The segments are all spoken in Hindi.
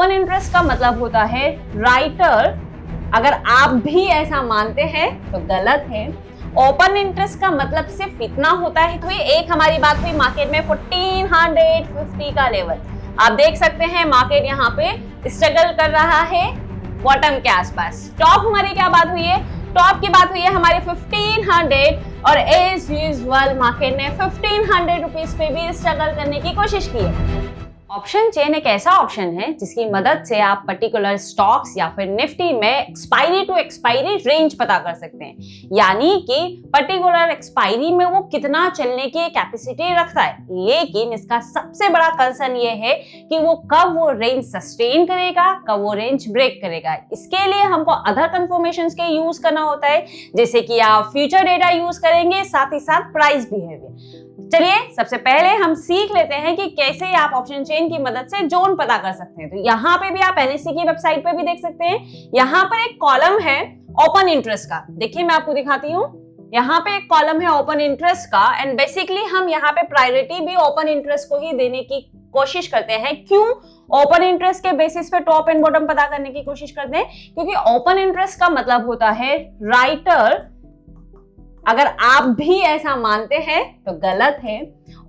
ओपन इंटरेस्ट का मतलब होता है राइटर, अगर आप भी ऐसा मानते हैं तो गलत है। ओपन इंटरेस्ट का मतलब सिर्फ इतना होता है। तो ये एक हमारी बात हुई मार्केट में 1450 का लेवल। आप देख सकते हैं मार्केट यहाँ पे स्ट्रगल कर रहा है बॉटम के आसपास। टॉप हमारी क्या बात हुई है? टॉप की बात हुई है हमारी 1500 और एज यूजुअल मार्केट ने 1500 रुपीस पे भी स्ट्रगल करने की कोशिश की है। ऑप्शन चेन एक ऐसा ऑप्शन है जिसकी मदद से आप पर्टिकुलर स्टॉक्स या फिर निफ्टी में एक्सपायरी टू एक्सपायरी रेंज पता कर सकते हैं, यानी कि पर्टिकुलर एक्सपायरी में वो कितना चलने की कैपेसिटी रखता है। लेकिन इसका सबसे बड़ा कंसर्न ये है कि वो कब वो रेंज सस्टेन करेगा, कब वो रेंज ब्रेक करेगा। इसके लिए हमको अदर कंफर्मेशंस के यूज करना होता है, जैसे कि आप फ्यूचर डेटा यूज करेंगे, साथ ही साथ प्राइस बिहेवियर। चलिए सबसे पहले हम सीख लेते हैं कि कैसे आप ऑप्शन चेन की मदद से जोन पता कर सकते हैं। तो यहाँ पे भी आप एनएससी की वेबसाइट पे भी देख सकते हैं। यहाँ पर एक कॉलम है ओपन इंटरेस्ट का, देखिए मैं आपको दिखाती हूँ। यहाँ पे एक कॉलम है ओपन इंटरेस्ट का एंड बेसिकली हम यहाँ पे प्रायोरिटी भी ओपन इंटरेस्ट को ही देने की कोशिश करते हैं। क्यों ओपन इंटरेस्ट के बेसिस पे टॉप एंड बॉटम पता करने की कोशिश करते हैं? क्योंकि ओपन इंटरेस्ट का मतलब होता है राइटर, अगर आप भी ऐसा मानते हैं तो गलत है।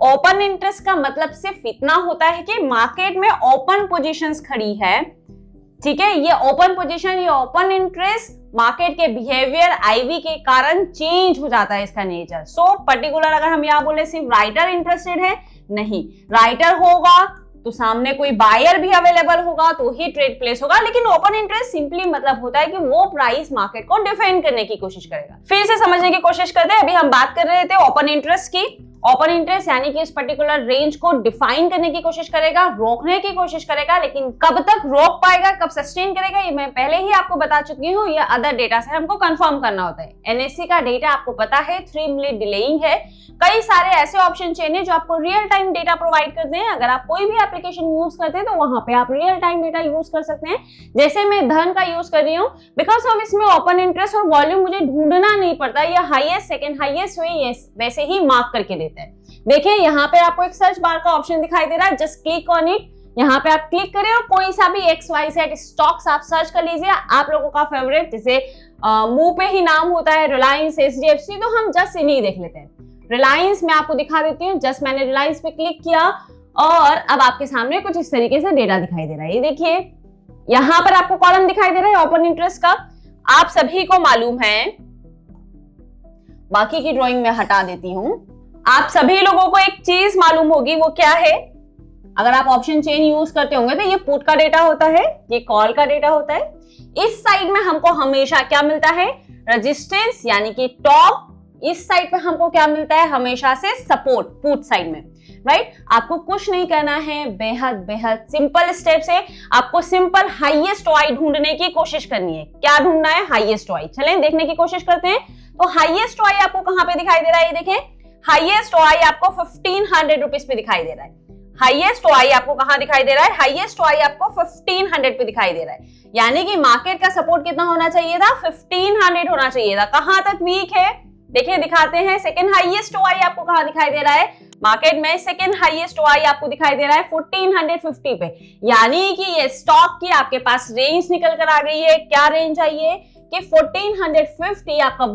ओपन इंटरेस्ट का मतलब सिर्फ इतना होता है कि मार्केट में ओपन पोजीशंस खड़ी है, ठीक है। ये ओपन पोजीशन, ये ओपन इंटरेस्ट मार्केट के बिहेवियर आईवी के कारण चेंज हो जाता है इसका नेचर। सो पर्टिकुलर अगर हम यहाँ बोले सिर्फ राइटर इंटरेस्टेड है, नहीं, राइटर होगा तो सामने कोई बायर भी अवेलेबल होगा तो ही ट्रेड प्लेस होगा। लेकिन ओपन इंटरेस्ट सिंपली मतलब होता है कि वो प्राइस मार्केट को डिफेंड करने की कोशिश करेगा। फिर से समझने की कोशिश करते हैं। अभी हम बात कर रहे थे ओपन इंटरेस्ट की। ओपन इंटरेस्ट यानी कि इस पर्टिकुलर रेंज को डिफाइन करने की कोशिश करेगा, रोकने की कोशिश करेगा, लेकिन कब तक रोक पाएगा, कब सस्टेन करेगा, ये मैं पहले ही आपको बता चुकी हूँ। ये अदर डेटा से हमको कंफर्म करना होता है। एनएससी का डेटा आपको पता है 3 मिनट डिलेइंग है। कई सारे ऐसे ऑप्शन चेन है जो आपको रियल टाइम डेटा प्रोवाइड करते हैं। अगर आप कोई भी एप्लीकेशन यूज करते हैं तो वहां पे आप रियल टाइम डेटा यूज कर सकते हैं। जैसे मैं धन का यूज कर रही हूँ, बिकॉज ऑफ इसमें ओपन इंटरेस्ट और वॉल्यूम मुझे ढूंढना नहीं पड़ता। ये हाईएस्ट, सेकंड हाईएस्ट हुई वैसे ही मार्क करके देता है। देखिए यहाँ पे आपको एक सर्च बार का ऑप्शन दिखाई दे रहा है, जस्ट क्लिक ऑन इट। यहाँ पे आप क्लिक करें और कोई सा भी XYZ स्टॉक्स आप सर्च कर लीजिए, आप लोगों का फेवरेट, जैसे मुंह पे ही नाम होता है रिलायंस, HDFC, तो हम जस्ट इन्हीं देख लेते हैं। रिलायंस मैं आपको दिखा देती हूँ। जस्ट मैंने रिलायंस पे क्लिक किया और अब आपके सामने कुछ इस तरीके से डेटा दिखाई दे रहा है। ये देखिए यहाँ पर आपको कॉलम दिखाई दे रहा है ओपन इंटरेस्ट का। आप सभी को मालूम है, बाकी की ड्राइंग में हटा देती हूँ, आप सभी लोगों को एक चीज मालूम होगी, वो क्या है? अगर आप ऑप्शन चेन यूज करते होंगे तो ये पुट का डेटा होता है, ये कॉल का डेटा होता है। इस साइड में हमको हमेशा क्या मिलता है? रेजिस्टेंस यानी कि टॉप। इस साइड पे हमको क्या मिलता है? हमेशा से सपोर्ट, पुट साइड में, राइट। आपको कुछ नहीं करना है, बेहद बेहद सिंपल स्टेप से आपको सिंपल हाईएस्ट OI ढूंढने की कोशिश करनी है। क्या ढूंढना है? Highest OI। चलें देखने की कोशिश करते हैं। तो हाईएस्ट OI आपको कहां पे दिखाई दे रहा है? ये देखें, हाईएस्ट OI आपको 1500 रुपीज पे दिखाई दे रहा है। हाईएस्ट OI आपको कहां दिखाई दे रहा है? हाईएस्ट OI आपको 1500 पे दिखाई दे रहा है। यानी कि मार्केट का सपोर्ट कितना होना चाहिए था? 1500 होना चाहिए था। कहां तक वीक है देखिए, दिखाते हैं। सेकंड हाईएस्ट OI आपको कहां दिखाई दे रहा है? मार्केट में सेकंड हाईएस्ट OI आपको दिखाई दे रहा है 1450 पे। यानी कि ये स्टॉक की आपके पास रेंज निकल कर आ गई है। क्या रेंज आई है कि 1450, आपका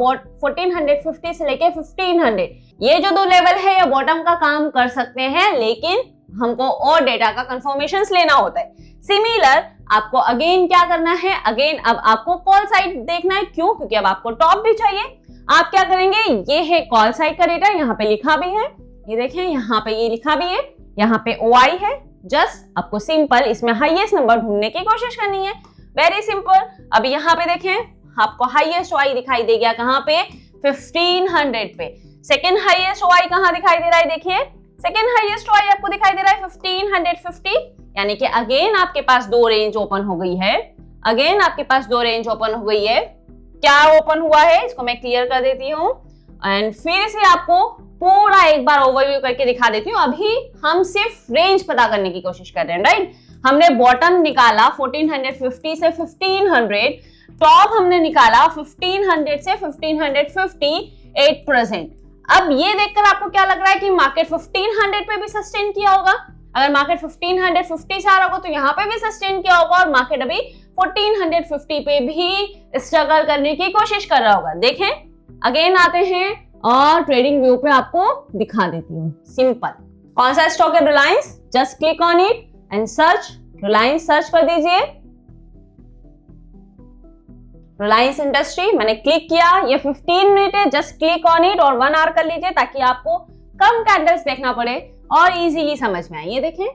1450 से लेके 1500, ये जो दो लेवल है ये बॉटम का काम कर सकते हैं, लेकिन हमको और डेटा का कंफर्मेशन लेना होता है। सिमिलर आपको अगेन क्या करना है? अगेन अब आपको कॉल साइड देखना है। क्यों? क्योंकि अब आपको टॉप भी चाहिए। आप क्या करेंगे? ये है कॉल साइड का डेटा, यहाँ पे लिखा भी है, ये देखें यहाँ पे ये लिखा भी है, यहाँ पे OI है। जस्ट आपको सिंपल इसमें हाईएस्ट नंबर ढूंढने की कोशिश करनी है, वेरी सिंपल। अब यहाँ पे देखें, आपको हाईएस्ट OI दिखाई दे गया कहाँ पे? 1500 पे। सेकंड हाईएस्ट OI कहाँ दिखाई दे रहा है? देखिए सेकंड हाईएस्ट OI आपको दिखाई दे रहा है 1550। यानी कि अगेन आपके पास दो रेंज ओपन हो गई है। अगेन आपके पास दो रेंज ओपन हो गई है। क्या ओपन हुआ है इसको मैं क्लियर कर देती हूँ एंड फिर से आपको पूरा एक बार ओवरव्यू करके दिखा देती हूँ। अभी हम सिर्फ रेंज पता करने की कोशिश कर रहे हैं, राइट। हमने बॉटम निकाला 1450 से 1500, टॉप हमने निकाला 1500 से 1550 8%। अब ये देखकर आपको क्या लग रहा है कि मार्केट 1500 पे भी सस्टेन किया होगा? अगर मार्केट 1550 से आ रहा होगा तो यहाँ पे भी सस्टेन किया होगा और मार्केट अभी 1450 पे भी स्ट्रगल करने की कोशिश कर रहा होगा। देखें, अगेन आते हैं और ट्रेडिंग व्यू पे आपको दिखा देती हूँ। सिंपल, कौन सा स्टॉक है? Reliance. Just click on it and search Reliance, search कर दीजिए रिलायंस इंडस्ट्री। मैंने क्लिक किया, ये 15 मिनट है, जस्ट क्लिक ऑन इट और 1 आवर कर लीजिए ताकि आपको कम कैंडल्स देखना पड़े और इजीली समझ में आए। ये देखें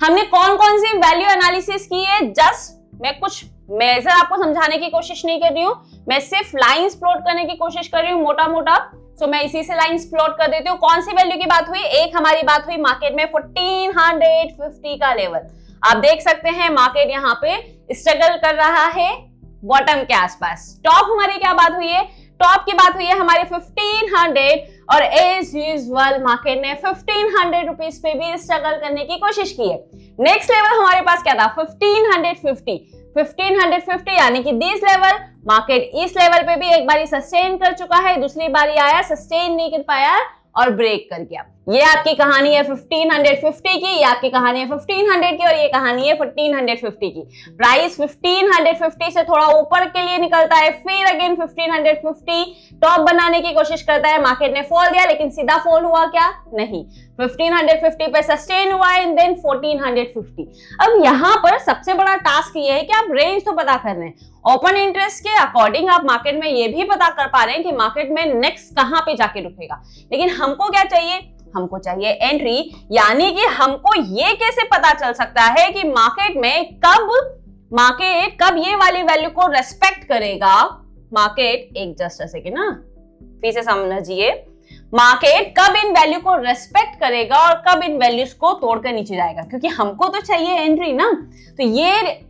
हमने कौन कौन सी वैल्यू एनालिसिस की है। जस्ट मैं कुछ मेजर आपको समझाने की कोशिश नहीं कर रही हूँ, मैं सिर्फ लाइंस प्लॉट करने की कोशिश कर रही हूँ मोटा मोटा। सो मैं इसी से लाइंस प्लॉट कर देती हूँ। कौन सी वैल्यू की बात हुई? एक हमारी बात हुई मार्केट में 1450 का लेवल। आप देख सकते हैं मार्केट यहाँ पे स्ट्रगल कर रहा है बॉटम के आसपास। टॉप हमारी क्या बात हुई है? टॉप की बात हुई है हमारे 1500 और एज यूजुअल मार्केट ने 1500 रुपीस पे भी स्ट्रगल करने की कोशिश की है। नेक्स्ट लेवल हमारे पास क्या था? 1550 यानी कि दिस लेवल। मार्केट इस लेवल पे भी एक बारी सस्टेन कर चुका है, दूसरी बारी आया, सस्टेन नहीं कर पाया और ब्रेक कर गया। ये आपकी कहानी है 1550 की, ये आपकी कहानी है 1500 की और ये कहानी है 1450 की। प्राइस 1550 से थोड़ा ऊपर के लिए निकलता है, फिर अगेन 1550 टॉप बनाने की कोशिश करता है। मार्केट ने फॉल दिया लेकिन सीधा फॉल हुआ क्या? नहीं, 1550 पे सस्टेन हुआ एंड देन 1450। अब यहाँ पर सबसे बड़ा टास्क ये है कि आप रेंज तो पता कर रहे हैं, ओपन इंटरेस्ट के अकॉर्डिंग आप मार्केट में ये भी पता कर पा रहे हैं कि मार्केट में नेक्स्ट कहां पे जाके रुकेगा। लेकिन हमको क्या चाहिए? हमको चाहिए एंट्री, यानी कि हमको ये कैसे पता चल सकता है कि मार्केट में कब ये वाली वैल्यू को रेस्पेक्ट करेगा। मार्केट एक जस्ट सेकेंड ना, फिर से समझिए, मार्केट कब इन वैल्यू को रेस्पेक्ट करेगा और कब इन वैल्यूज को तोड़कर नीचे जाएगा, क्योंकि हमको तो चाहिए एंट्री ना। तो ये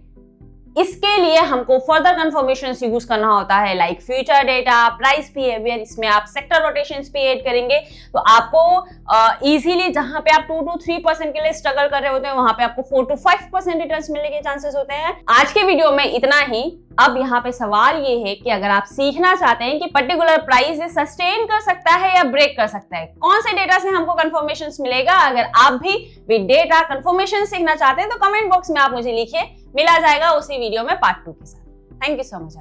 इसके लिए हमको फर्दर कंफर्मेशंस यूज करना होता है, like future data, price behaviour. इसमें आप सेक्टर रोटेशंस भी ऐड करेंगे तो आपको इजीली जहां पे आप 2 to 3% के लिए स्ट्रगल कर रहे होते हैं वहां पे आपको 4 to 5% रिटर्न्स मिलने के चांसेस होते हैं। आज के वीडियो में इतना ही। अब यहाँ पे सवाल ये है कि अगर आप सीखना चाहते हैं कि पर्टिकुलर प्राइस सस्टेन कर सकता है या ब्रेक कर सकता है, कौन से डेटा से हमको कंफर्मेशन मिलेगा, अगर आप भी विद डेटा कंफर्मेशन सीखना चाहते हैं तो कमेंट बॉक्स में आप मुझे लिखिए, मिला जाएगा उसी वीडियो में पार्ट 2 के साथ। Thank you so much.